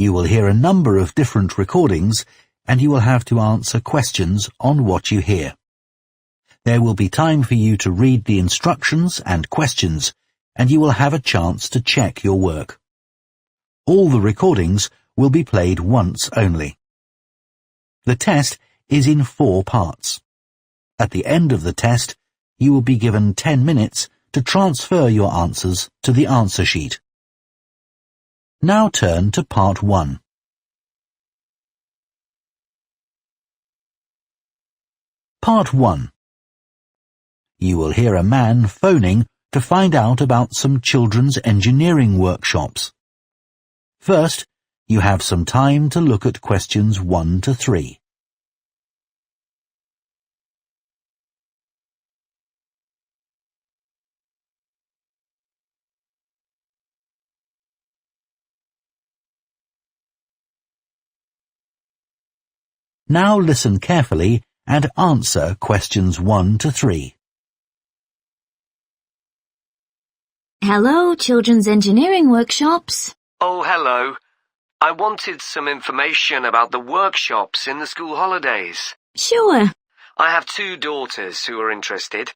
You will hear a number of different recordings, and you will have to answer questions on what you hear. There will be time for you to read the instructions and questions, and you will have a chance to check your work. All the recordings will be played once only. The test is in 4 parts. At the end of the test, you will be given 10 minutes to transfer your answers to the answer sheet. Now turn to Part 1. Part 1. You will hear a man phoning to find out about some children's engineering workshops. First, you have some time to look at questions 1 to 3. Now listen carefully and answer questions 1 to 3. Hello, Children's Engineering Workshops. Oh, hello. I wanted some information about the workshops in the school holidays. Sure. I have 2 daughters who are interested.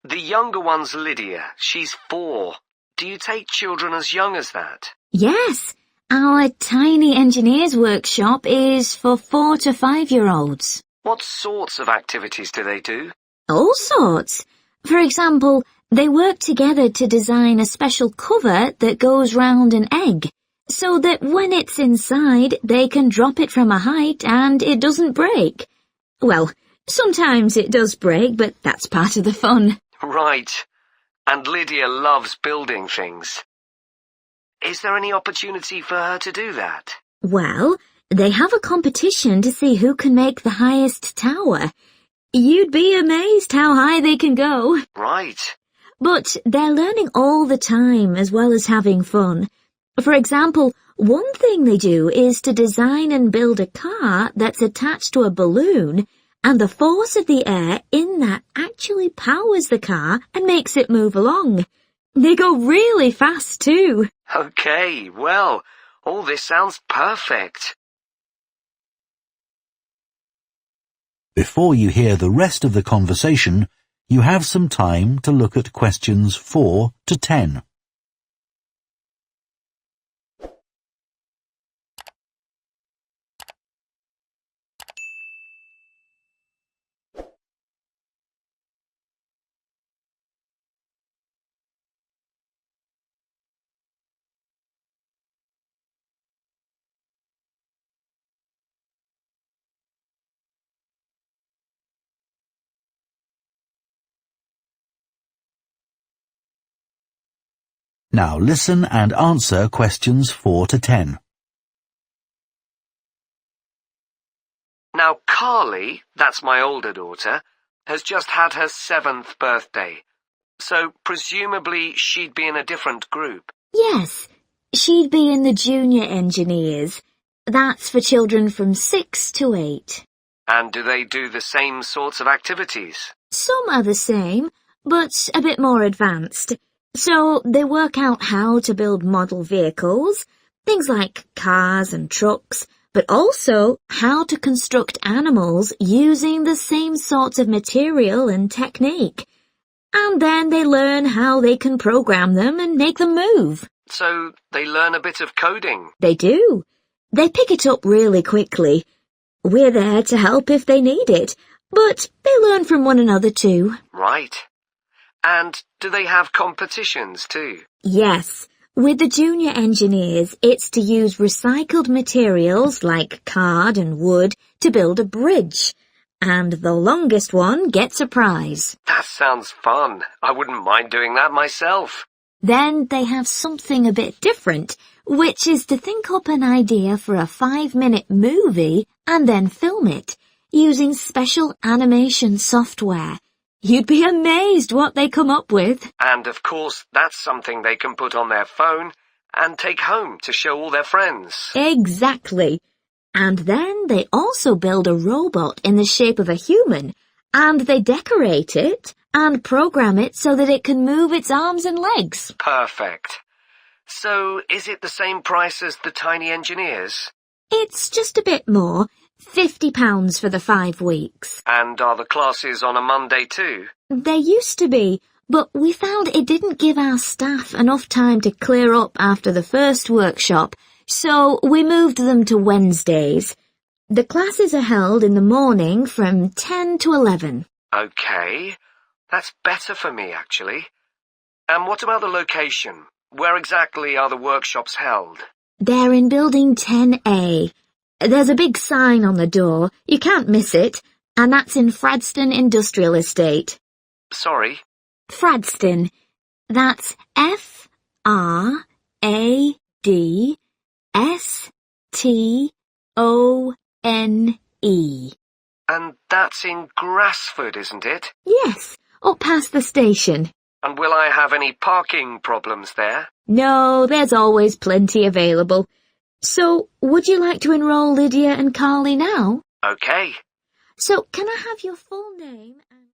The younger one's Lydia. She's 4. Do you take children as young as that? Yes, our tiny engineers workshop is for 4 to 5-year-olds. What sorts of activities do they do? All sorts. For example, they work together to design a special cover that goes round an egg, so that when it's inside, they can drop it from a height and it doesn't break. Well, sometimes it does break, but that's part of the fun. Right. And Lydia loves building things. Is there any opportunity for her to do that? Well, they have a competition to see who can make the highest tower. You'd be amazed how high they can go. Right. But they're learning all the time as well as having fun. For example, one thing they do is to design and build a car that's attached to a balloon, and the force of the air in that actually powers the car and makes it move along. They go really fast too. Okay, well, all this sounds perfect. Before you hear the rest of the conversation, you have some time to look at questions 4 to 10. Now listen and answer questions 4 to 10. Now, Carly, that's my older daughter, has just had her 7th birthday. So, presumably, she'd be in a different group. Yes, she'd be in the junior engineers. That's for children from 6 to 8. And do they do the same sorts of activities? Some are the same, but a bit more advanced. So they work out how to build model vehicles, things like cars and trucks, but also how to construct animals using the same sorts of material and technique. And then they learn how they can program them and make them move. So they learn a bit of coding? They do. They pick it up really quickly. We're there to help if they need it, but they learn from one another too. Right. And do they have competitions too? Yes. With the junior engineers, it's to use recycled materials like card and wood to build a bridge. And the longest one gets a prize. That sounds fun. I wouldn't mind doing that myself. Then they have something a bit different, which is to think up an idea for a 5-minute movie and then film it, using special animation software. You'd be amazed what they come up with. And of course, that's something they can put on their phone and take home to show all their friends. Exactly. And then they also build a robot in the shape of a human, and they decorate it and program it so that it can move its arms and legs. Perfect. So, is it the same price as the tiny engineers? It's just a bit more, £50 for the 5 weeks. And are the classes on a Monday too? They used to be, but we found it didn't give our staff enough time to clear up after the first workshop, so we moved them to Wednesdays. The classes are held in the morning from 10 to 11. Okay, that's better for me actually. And what about the location? Where exactly are the workshops held? They're in Building 10A. There's a big sign on the door. You can't miss it. And that's in Fradston Industrial Estate. Sorry? Fradston. That's F-R-A-D-S-T-O-N-E. And that's in Grassford, isn't it? Yes, up past the station. And will I have any parking problems there? No, there's always plenty available. So, would you like to enroll Lydia and Carly now? Okay. So, can I have your full name and...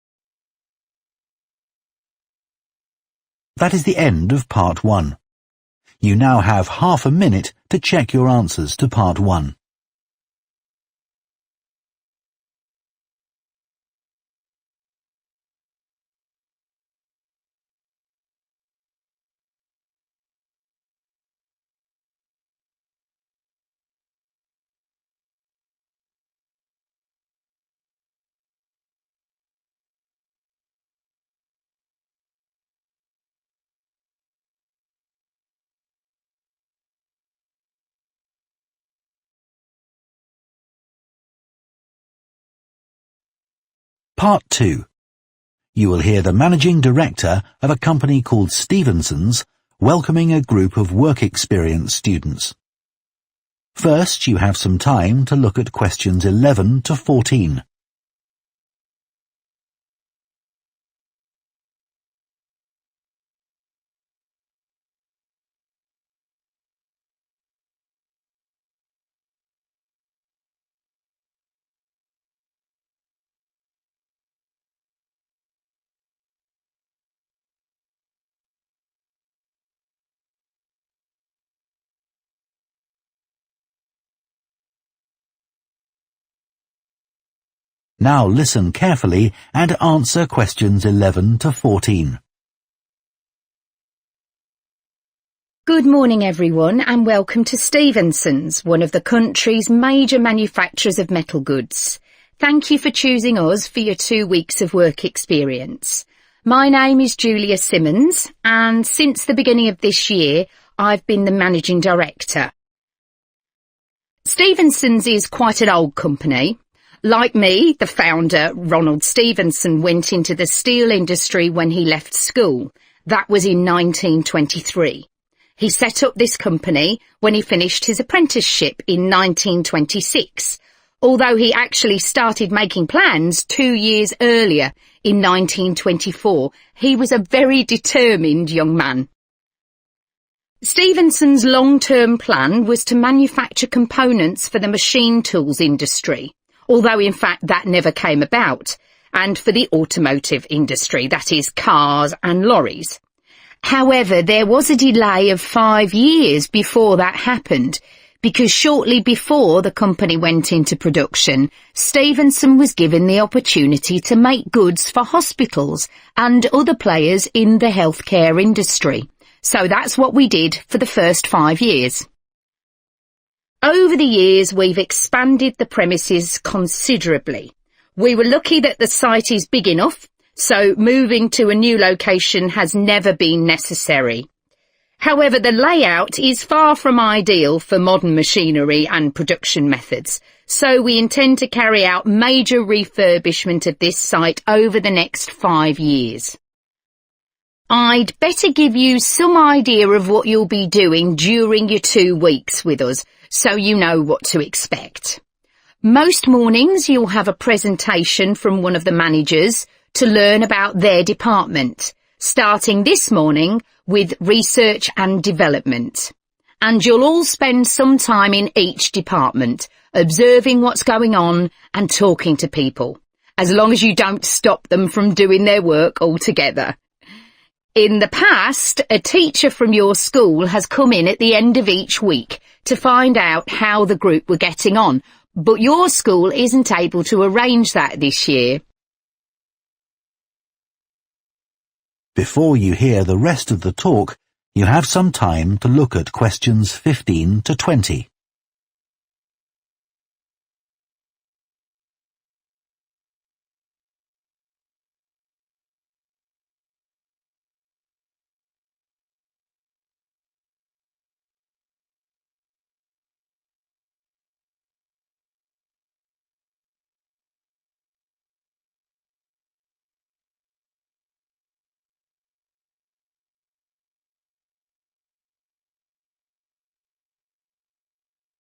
That is the end of Part 1. You now have half a minute to check your answers to Part 1. Part 2. You will hear the managing director of a company called Stevenson's welcoming a group of work experience students. First, you have some time to look at questions 11 to 14. Now listen carefully and answer questions 11 to 14. Good morning everyone and welcome to Stevenson's, one of the country's major manufacturers of metal goods. Thank you for choosing us for your 2 weeks of work experience. My name is Julia Simmons and since the beginning of this year I've been the managing director. Stevenson's is quite an old company. Like me, the founder, Ronald Stevenson, went into the steel industry when he left school. That was in 1923. He set up this company when he finished his apprenticeship in 1926, although he actually started making plans 2 years earlier, in 1924. He was a very determined young man. Stevenson's long-term plan was to manufacture components for the machine tools industry, although in fact that never came about, and for the automotive industry, that is cars and lorries. However, there was a delay of 5 years before that happened, because shortly before the company went into production, Stevenson was given the opportunity to make goods for hospitals and other players in the healthcare industry. So that's what we did for the first 5 years. Over the years, we've expanded the premises considerably. We were lucky that the site is big enough, so moving to a new location has never been necessary. However, the layout is far from ideal for modern machinery and production methods, so we intend to carry out major refurbishment of this site over the next 5 years. I'd better give you some idea of what you'll be doing during your 2 weeks with us, so you know what to expect. Most mornings you'll have a presentation from one of the managers to learn about their department, starting this morning with research and development. And you'll all spend some time in each department, observing what's going on and talking to people, as long as you don't stop them from doing their work altogether. In the past, a teacher from your school has come in at the end of each week to find out how the group were getting on, but your school isn't able to arrange that this year. Before you hear the rest of the talk, you have some time to look at questions 15 to 20.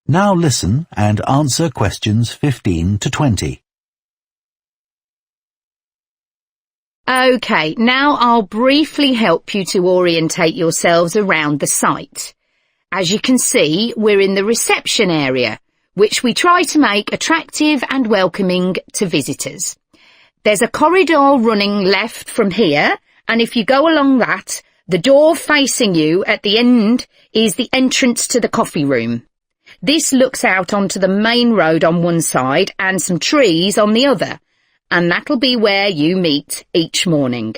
Now listen and answer questions 15 to 20. OK, now I'll briefly help you to orientate yourselves around the site. As you can see, we're in the reception area, which we try to make attractive and welcoming to visitors. There's a corridor running left from here, and if you go along that, the door facing you at the end is the entrance to the coffee room. This looks out onto the main road on one side and some trees on the other, and that'll be where you meet each morning.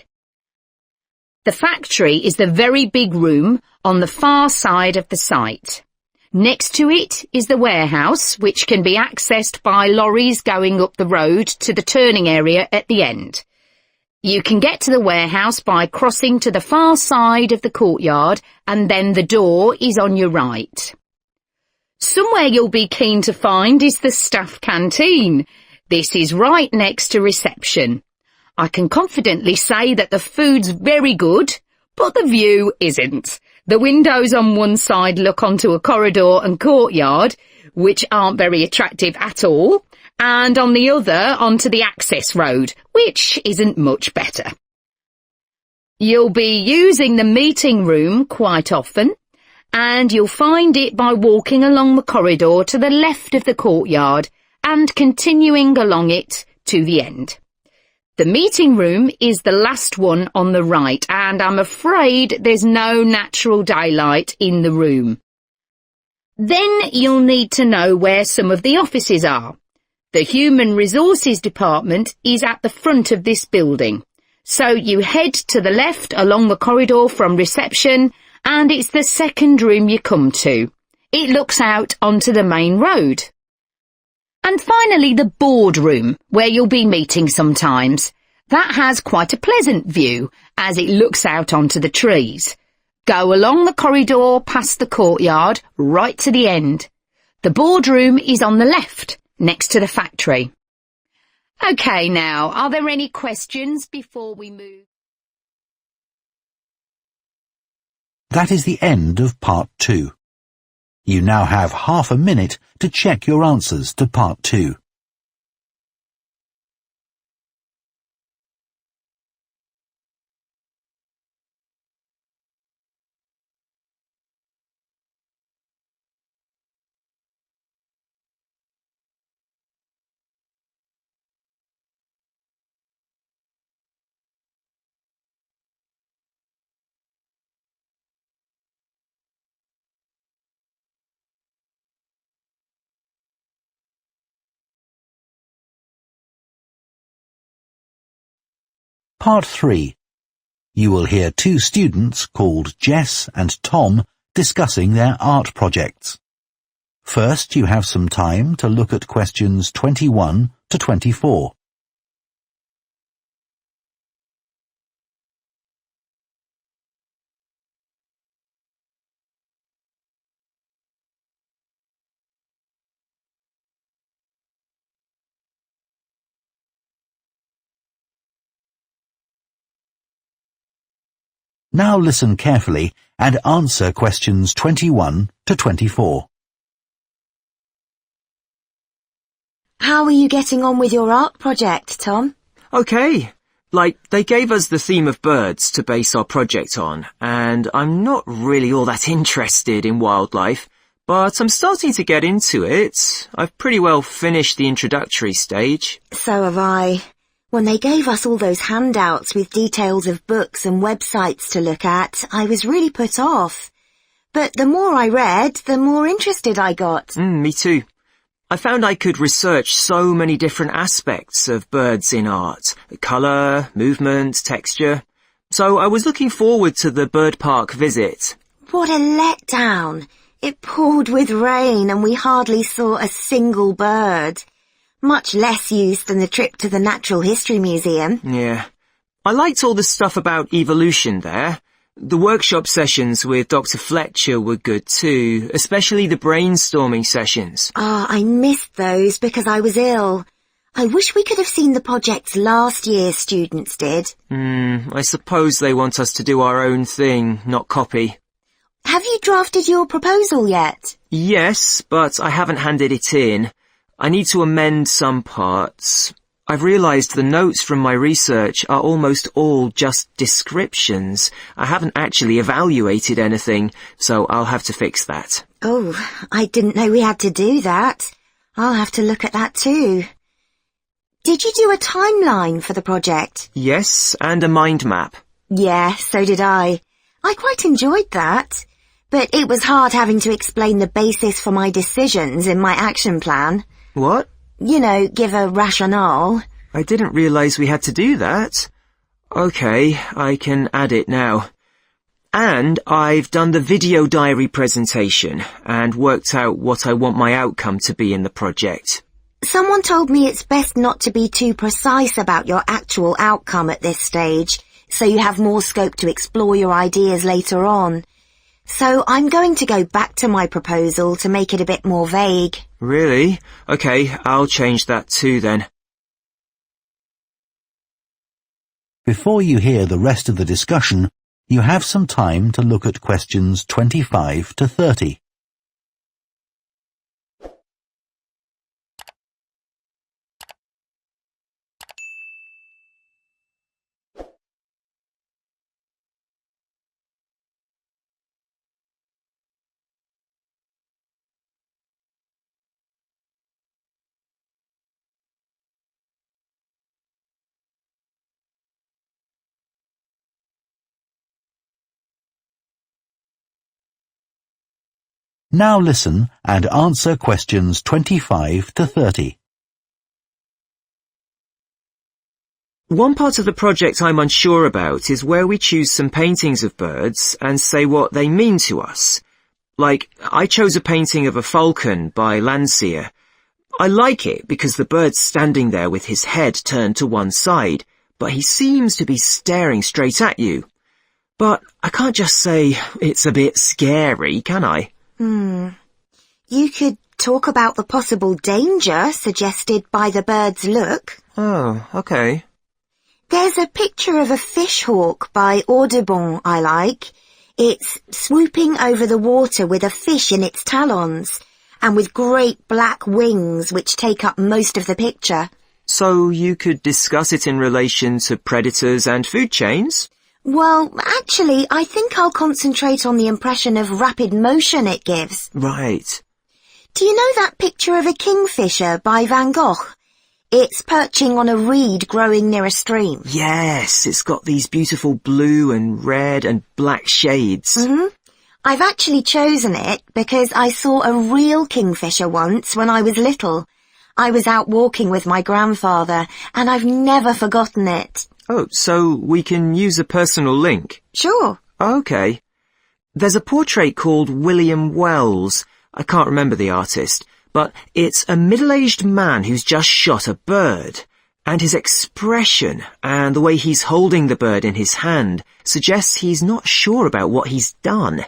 The factory is the very big room on the far side of the site. Next to it is the warehouse, which can be accessed by lorries going up the road to the turning area at the end. You can get to the warehouse by crossing to the far side of the courtyard, and then the door is on your right. Somewhere you'll be keen to find is the staff canteen. This is right next to reception. I can confidently say that the food's very good, but the view isn't. The windows on one side look onto a corridor and courtyard, which aren't very attractive at all, and on the other onto the access road, which isn't much better. You'll be using the meeting room quite often, and you'll find it by walking along the corridor to the left of the courtyard and continuing along it to the end. The meeting room is the last one on the right, and I'm afraid there's no natural daylight in the room. Then you'll need to know where some of the offices are. The Human Resources Department is at the front of this building, so you head to the left along the corridor from reception, and it's the second room you come to. It looks out onto the main road. And finally, the boardroom, where you'll be meeting sometimes. That has quite a pleasant view, as it looks out onto the trees. Go along the corridor past the courtyard, right to the end. The boardroom is on the left, next to the factory. OK, now, are there any questions before we move? That is the end of part 2. You now have half a minute to check your answers to part 2. Part 3. You will hear two students called Jess and Tom discussing their art projects. First, you have some time to look at questions 21 to 24. Now listen carefully and answer questions 21 to 24. How are you getting on with your art project, Tom? Okay. They gave us the theme of birds to base our project on, and I'm not really all that interested in wildlife, but I'm starting to get into it. I've pretty well finished the introductory stage. So have I. When they gave us all those handouts with details of books and websites to look at, I was really put off. But the more I read, the more interested I got. Me too. I found I could research so many different aspects of birds in art. Colour, movement, texture. So I was looking forward to the bird park visit. What a letdown. It poured with rain and we hardly saw a single bird. Much less use than the trip to the Natural History Museum. Yeah. I liked all the stuff about evolution there. The workshop sessions with Dr. Fletcher were good too, especially the brainstorming sessions. I missed those because I was ill. I wish we could have seen the projects last year's students did. I suppose they want us to do our own thing, not copy. Have you drafted your proposal yet? Yes, but I haven't handed it in. I need to amend some parts. I've realised the notes from my research are almost all just descriptions. I haven't actually evaluated anything, so I'll have to fix that. Oh, I didn't know we had to do that. I'll have to look at that too. Did you do a timeline for the project? Yes, and a mind map. Yeah, so did I. I quite enjoyed that. But it was hard having to explain the basis for my decisions in my action plan. What? You know, give a rationale. I didn't realise we had to do that. Okay, I can add it now. And I've done the video diary presentation and worked out what I want my outcome to be in the project. Someone told me it's best not to be too precise about your actual outcome at this stage, so you have more scope to explore your ideas later on. So I'm going to go back to my proposal to make it a bit more vague. Really? Okay, I'll change that too then. Before you hear the rest of the discussion, you have some time to look at questions 25 to 30. Now listen and answer questions 25 to 30. One part of the project I'm unsure about is where we choose some paintings of birds and say what they mean to us. Like, I chose a painting of a falcon by Landseer. I like it because the bird's standing there with his head turned to one side, but he seems to be staring straight at you. But I can't just say it's a bit scary, can I? You could talk about the possible danger suggested by the bird's look. Oh, okay. There's a picture of a fish hawk by Audubon I like. It's swooping over the water with a fish in its talons, and with great black wings which take up most of the picture. So you could discuss it in relation to predators and food chains? Well, actually, I think I'll concentrate on the impression of rapid motion it gives. Right. Do you know that picture of a kingfisher by Van Gogh? It's perching on a reed growing near a stream. Yes, it's got these beautiful blue and red and black shades. I've actually chosen it because I saw a real kingfisher once when I was little. I was out walking with my grandfather, and I've never forgotten it. Oh, so we can use a personal link? Sure. Okay. There's a portrait called William Wells. I can't remember the artist, but it's a middle-aged man who's just shot a bird. And his expression and the way he's holding the bird in his hand suggests he's not sure about what he's done.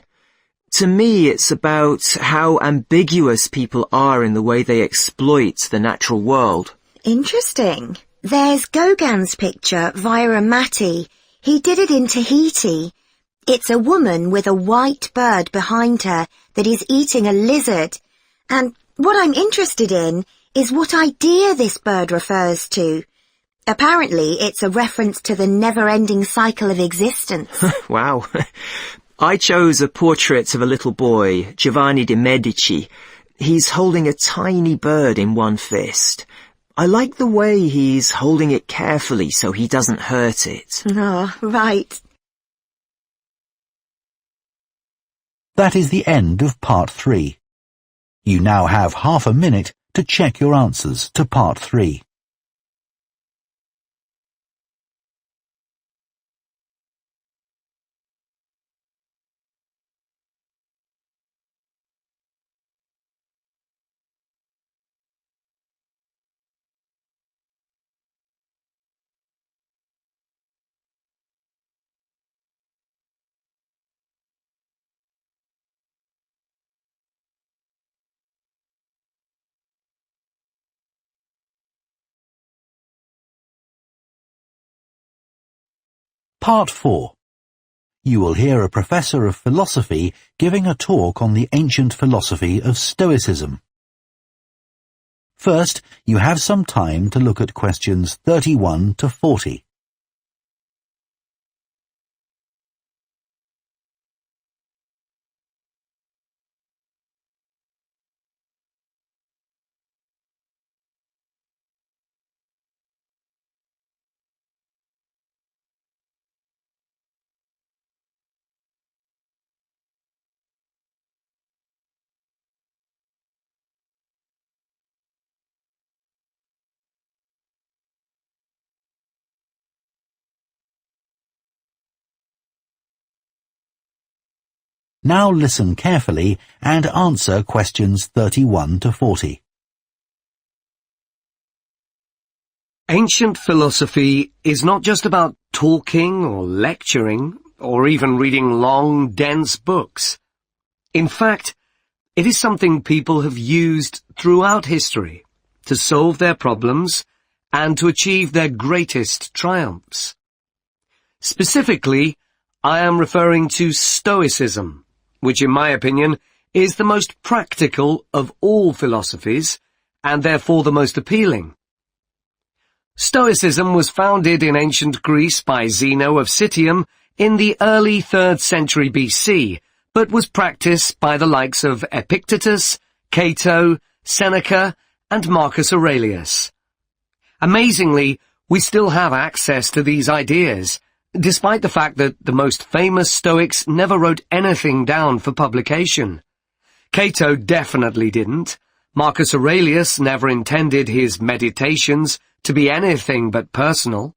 To me, it's about how ambiguous people are in the way they exploit the natural world. Interesting. There's Gauguin's picture, Vira Matti. He did it in Tahiti. It's a woman with a white bird behind her that is eating a lizard. And what I'm interested in is what idea this bird refers to. Apparently, it's a reference to the never-ending cycle of existence. Wow. I chose a portrait of a little boy, Giovanni de' Medici. He's holding a tiny bird in one fist. I like the way he's holding it carefully so he doesn't hurt it. Oh, right. That is the end of Part 3. You now have half a minute to check your answers to Part 3. Part 4. You will hear a professor of philosophy giving a talk on the ancient philosophy of Stoicism. First, you have some time to look at questions 31 to 40. Now listen carefully and answer questions 31 to 40. Ancient philosophy is not just about talking or lecturing or even reading long, dense books. In fact, it is something people have used throughout history to solve their problems and to achieve their greatest triumphs. Specifically, I am referring to Stoicism, which in my opinion is the most practical of all philosophies and therefore the most appealing. Stoicism was founded in ancient Greece by Zeno of Citium in the early 3rd century BC, but was practiced by the likes of Epictetus, Cato, Seneca, and Marcus Aurelius. Amazingly, we still have access to these ideas, despite the fact that the most famous Stoics never wrote anything down for publication. Cato definitely didn't. Marcus Aurelius never intended his meditations to be anything but personal.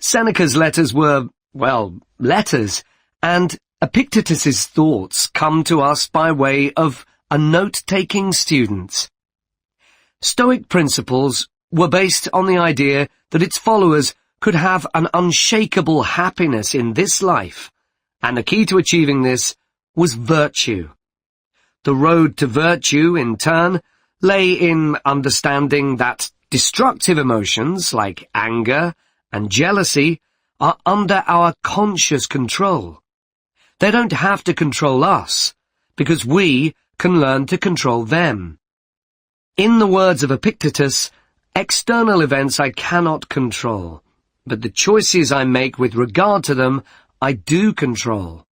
Seneca's letters were, well, letters, and Epictetus's thoughts come to us by way of a note-taking student. Stoic principles were based on the idea that its followers could have an unshakable happiness in this life, and the key to achieving this was virtue. The road to virtue, in turn, lay in understanding that destructive emotions like anger and jealousy are under our conscious control. They don't have to control us, because we can learn to control them. In the words of Epictetus, external events I cannot control, but the choices I make with regard to them I do control.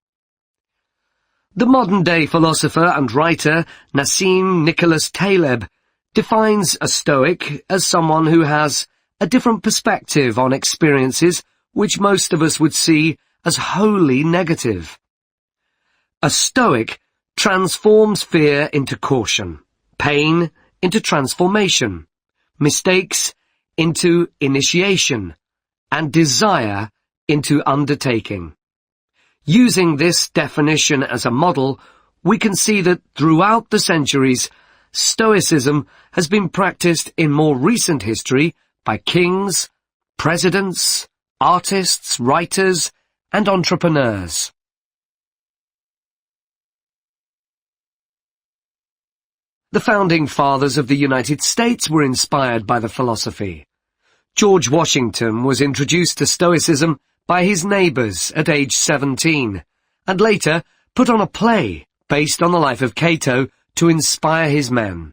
The modern-day philosopher and writer Nassim Nicholas Taleb defines a Stoic as someone who has a different perspective on experiences which most of us would see as wholly negative. A Stoic transforms fear into caution, pain into transformation, mistakes into initiation, and desire into undertaking. Using this definition as a model, we can see that throughout the centuries, Stoicism has been practiced in more recent history by kings, presidents, artists, writers, and entrepreneurs. The founding fathers of the United States were inspired by the philosophy. George Washington was introduced to Stoicism by his neighbours at age 17, and later put on a play based on the life of Cato to inspire his men.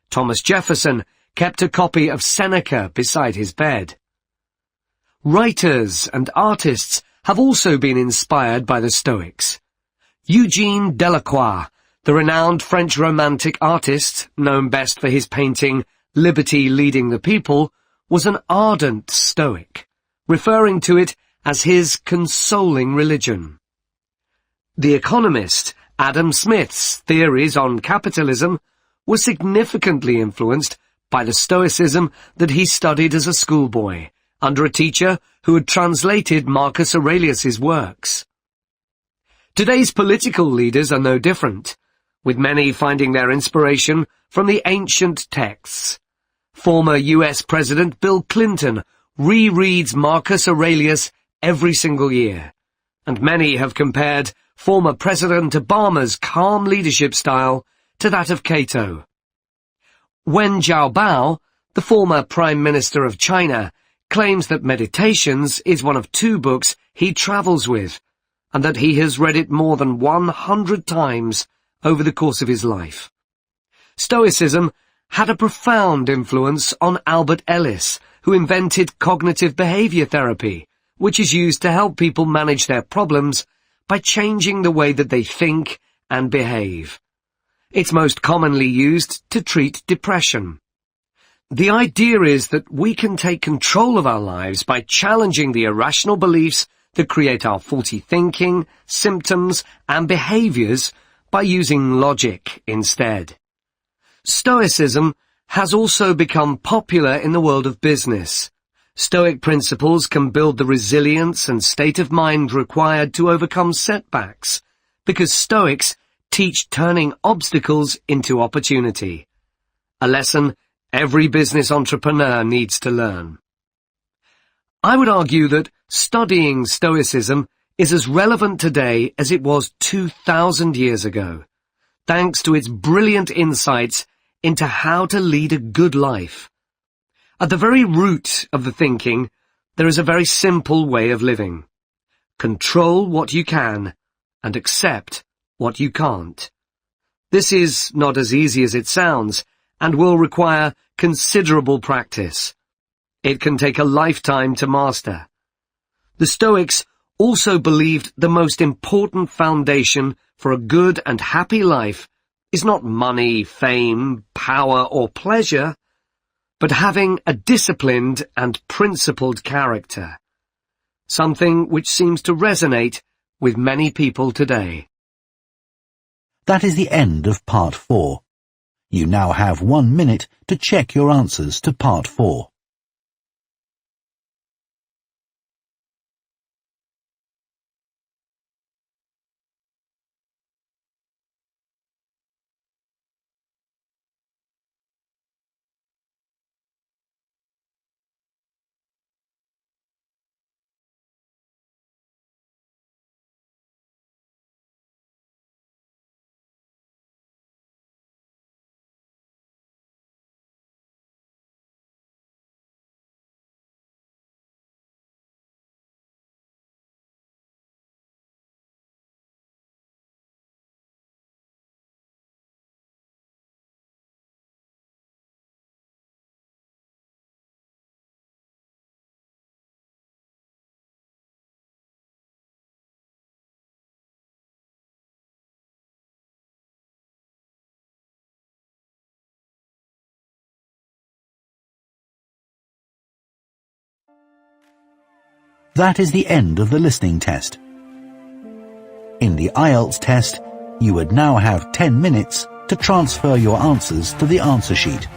Thomas Jefferson kept a copy of Seneca beside his bed. Writers and artists have also been inspired by the Stoics. Eugene Delacroix, the renowned French Romantic artist, known best for his painting liberty leading the people, was an ardent Stoic, referring to it as his consoling religion. The economist Adam Smith's theories on capitalism were significantly influenced by the Stoicism that he studied as a schoolboy, under a teacher who had translated Marcus Aurelius's works. Today's political leaders are no different, with many finding their inspiration from the ancient texts. Former US President Bill Clinton rereads Marcus Aurelius every single year, and many have compared former President Obama's calm leadership style to that of Cato. Wen Jiabao, the former Prime Minister of China, claims that Meditations is one of 2 books he travels with, and that he has read it more than 100 times over the course of his life. Stoicism had a profound influence on Albert Ellis, who invented cognitive behavior therapy, which is used to help people manage their problems by changing the way that they think and behave. It's most commonly used to treat depression. The idea is that we can take control of our lives by challenging the irrational beliefs that create our faulty thinking, symptoms, and behaviors by using logic instead. Stoicism has also become popular in the world of business. Stoic principles can build the resilience and state of mind required to overcome setbacks, because Stoics teach turning obstacles into opportunity, a lesson every business entrepreneur needs to learn. I would argue that studying Stoicism is as relevant today as it was 2,000 years ago, thanks to its brilliant insights into how to lead a good life. At the very root of the thinking, there is a very simple way of living. Control what you can, and accept what you can't. This is not as easy as it sounds, and will require considerable practice. It can take a lifetime to master. The Stoics also believed the most important foundation for a good and happy life is not money, fame, power, or pleasure, but having a disciplined and principled character, something which seems to resonate with many people today. That is the end of Part 4. You now have 1 minute to check your answers to Part 4. That is the end of the listening test. In the IELTS test, you would now have 10 minutes to transfer your answers to the answer sheet.